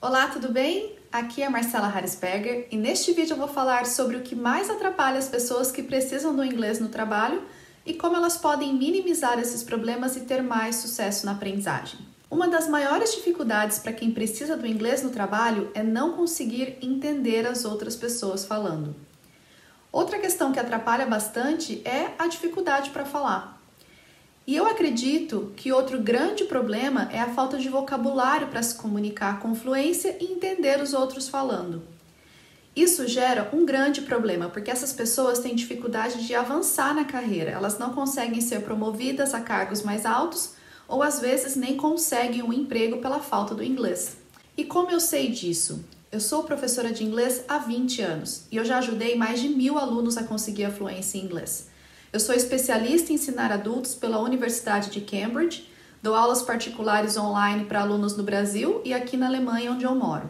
Olá, tudo bem? Aqui é Marcela Harrisberger e neste vídeo eu vou falar sobre o que mais atrapalha as pessoas que precisam do inglês no trabalho e como elas podem minimizar esses problemas e ter mais sucesso na aprendizagem. Uma das maiores dificuldades para quem precisa do inglês no trabalho é não conseguir entender as outras pessoas falando. Outra questão que atrapalha bastante é a dificuldade para falar. E eu acredito que outro grande problema é a falta de vocabulário para se comunicar com fluência e entender os outros falando. Isso gera um grande problema, porque essas pessoas têm dificuldade de avançar na carreira. Elas não conseguem ser promovidas a cargos mais altos ou às vezes nem conseguem um emprego pela falta do inglês. E como eu sei disso? Eu sou professora de inglês há 20 anos e eu já ajudei mais de 1000 alunos a conseguir a fluência em inglês. Eu sou especialista em ensinar adultos pela Universidade de Cambridge, dou aulas particulares online para alunos no Brasil e aqui na Alemanha, onde eu moro.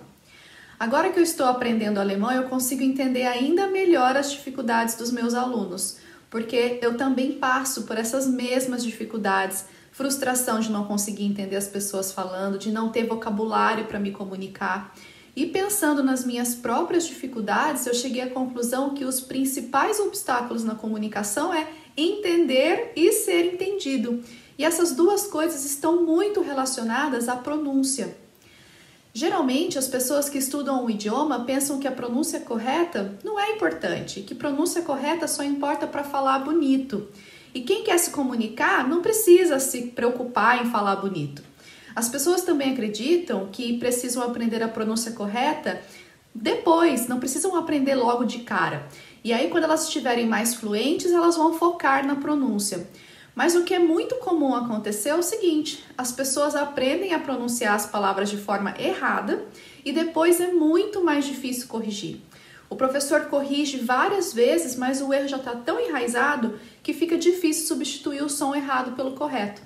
Agora que eu estou aprendendo alemão, eu consigo entender ainda melhor as dificuldades dos meus alunos, porque eu também passo por essas mesmas dificuldades, frustração de não conseguir entender as pessoas falando, de não ter vocabulário para me comunicar. E pensando nas minhas próprias dificuldades, eu cheguei à conclusão que os principais obstáculos na comunicação é entender e ser entendido. E essas duas coisas estão muito relacionadas à pronúncia. Geralmente, as pessoas que estudam o idioma pensam que a pronúncia correta não é importante, que pronúncia correta só importa para falar bonito. E quem quer se comunicar não precisa se preocupar em falar bonito. As pessoas também acreditam que precisam aprender a pronúncia correta depois, não precisam aprender logo de cara. E aí, quando elas estiverem mais fluentes, elas vão focar na pronúncia. Mas o que é muito comum acontecer é o seguinte: as pessoas aprendem a pronunciar as palavras de forma errada e depois é muito mais difícil corrigir. O professor corrige várias vezes, mas o erro já está tão enraizado que fica difícil substituir o som errado pelo correto.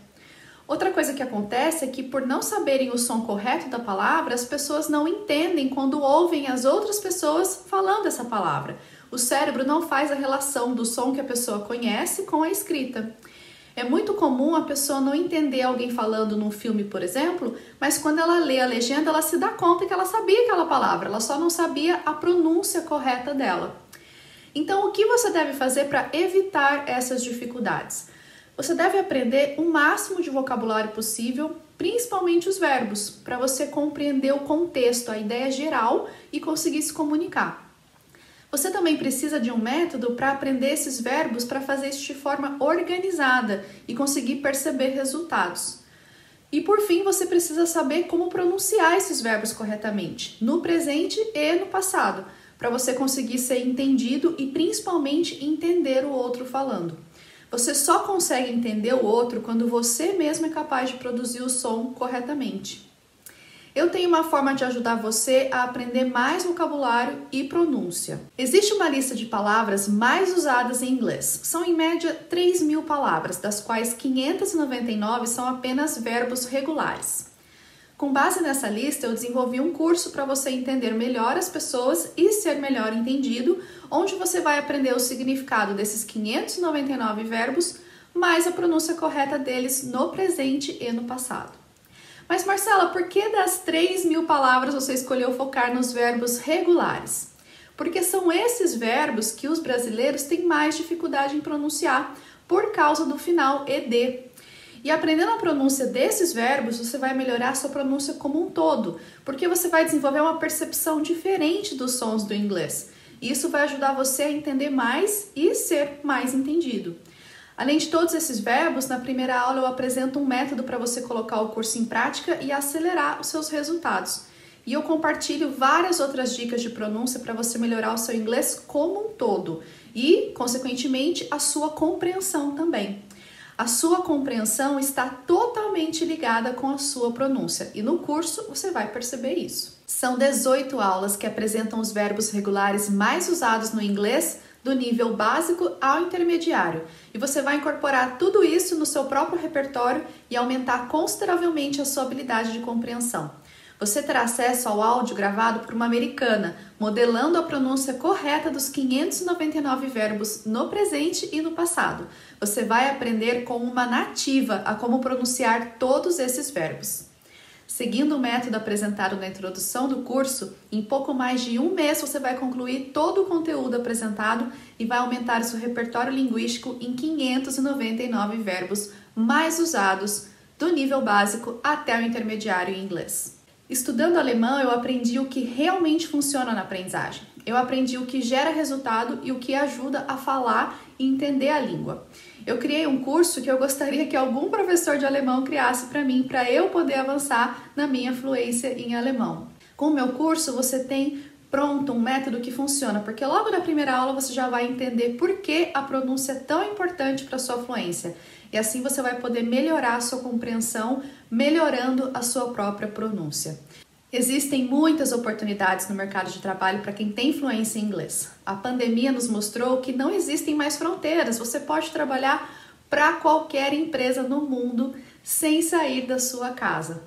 Outra coisa que acontece é que, por não saberem o som correto da palavra, as pessoas não entendem quando ouvem as outras pessoas falando essa palavra. O cérebro não faz a relação do som que a pessoa conhece com a escrita. É muito comum a pessoa não entender alguém falando num filme, por exemplo, mas quando ela lê a legenda, ela se dá conta que ela sabia aquela palavra, ela só não sabia a pronúncia correta dela. Então, o que você deve fazer para evitar essas dificuldades? Você deve aprender o máximo de vocabulário possível, principalmente os verbos, para você compreender o contexto, a ideia geral e conseguir se comunicar. Você também precisa de um método para aprender esses verbos para fazer isso de forma organizada e conseguir perceber resultados. E por fim, você precisa saber como pronunciar esses verbos corretamente, no presente e no passado, para você conseguir ser entendido e principalmente entender o outro falando. Você só consegue entender o outro quando você mesmo é capaz de produzir o som corretamente. Eu tenho uma forma de ajudar você a aprender mais vocabulário e pronúncia. Existe uma lista de palavras mais usadas em inglês. São em média 3.000 palavras, das quais 599 são apenas verbos regulares. Com base nessa lista, eu desenvolvi um curso para você entender melhor as pessoas e ser melhor entendido, onde você vai aprender o significado desses 599 verbos, mais a pronúncia correta deles no presente e no passado. Mas Marcela, por que das 3.000 palavras você escolheu focar nos verbos regulares? Porque são esses verbos que os brasileiros têm mais dificuldade em pronunciar por causa do final ed. E aprendendo a pronúncia desses verbos, você vai melhorar a sua pronúncia como um todo, porque você vai desenvolver uma percepção diferente dos sons do inglês. E isso vai ajudar você a entender mais e ser mais entendido. Além de todos esses verbos, na primeira aula eu apresento um método para você colocar o curso em prática e acelerar os seus resultados. E eu compartilho várias outras dicas de pronúncia para você melhorar o seu inglês como um todo e, consequentemente, a sua compreensão também. A sua compreensão está totalmente ligada com a sua pronúncia e no curso você vai perceber isso. São 18 aulas que apresentam os verbos regulares mais usados no inglês, do nível básico ao intermediário, e você vai incorporar tudo isso no seu próprio repertório e aumentar consideravelmente a sua habilidade de compreensão. Você terá acesso ao áudio gravado por uma americana, modelando a pronúncia correta dos 599 verbos no presente e no passado. Você vai aprender com uma nativa a como pronunciar todos esses verbos. Seguindo o método apresentado na introdução do curso, em pouco mais de um mês você vai concluir todo o conteúdo apresentado e vai aumentar o seu repertório linguístico em 599 verbos mais usados, do nível básico até o intermediário em inglês. Estudando alemão, eu aprendi o que realmente funciona na aprendizagem. Eu aprendi o que gera resultado e o que ajuda a falar e entender a língua. Eu criei um curso que eu gostaria que algum professor de alemão criasse para mim, para eu poder avançar na minha fluência em alemão. Com o meu curso, você tem pronto um método que funciona, porque logo na primeira aula você já vai entender por que a pronúncia é tão importante para a sua fluência. E assim você vai poder melhorar a sua compreensão, melhorando a sua própria pronúncia. Existem muitas oportunidades no mercado de trabalho para quem tem fluência em inglês. A pandemia nos mostrou que não existem mais fronteiras. Você pode trabalhar para qualquer empresa no mundo sem sair da sua casa.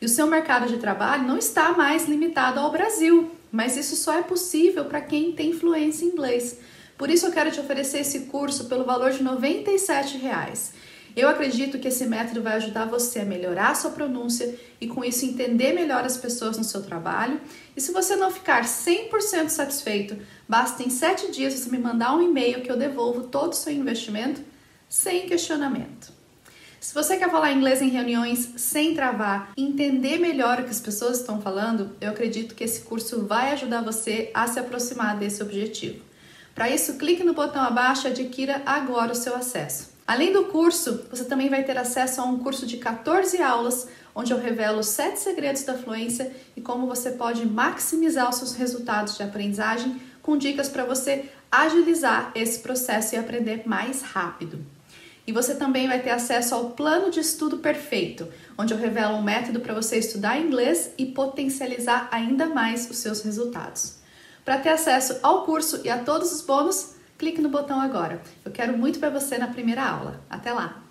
E o seu mercado de trabalho não está mais limitado ao Brasil, mas isso só é possível para quem tem fluência em inglês. Por isso eu quero te oferecer esse curso pelo valor de R$ 97. Eu acredito que esse método vai ajudar você a melhorar a sua pronúncia e com isso entender melhor as pessoas no seu trabalho. E se você não ficar 100% satisfeito, basta em 7 dias você me mandar um e-mail que eu devolvo todo o seu investimento sem questionamento. Se você quer falar inglês em reuniões sem travar e entender melhor o que as pessoas estão falando, eu acredito que esse curso vai ajudar você a se aproximar desse objetivo. Para isso, clique no botão abaixo e adquira agora o seu acesso. Além do curso, você também vai ter acesso a um curso de 14 aulas, onde eu revelo 7 segredos da fluência e como você pode maximizar os seus resultados de aprendizagem com dicas para você agilizar esse processo e aprender mais rápido. E você também vai ter acesso ao plano de estudo perfeito, onde eu revelo um método para você estudar inglês e potencializar ainda mais os seus resultados. Para ter acesso ao curso e a todos os bônus, clique no botão agora. Eu quero muito ver você na primeira aula. Até lá!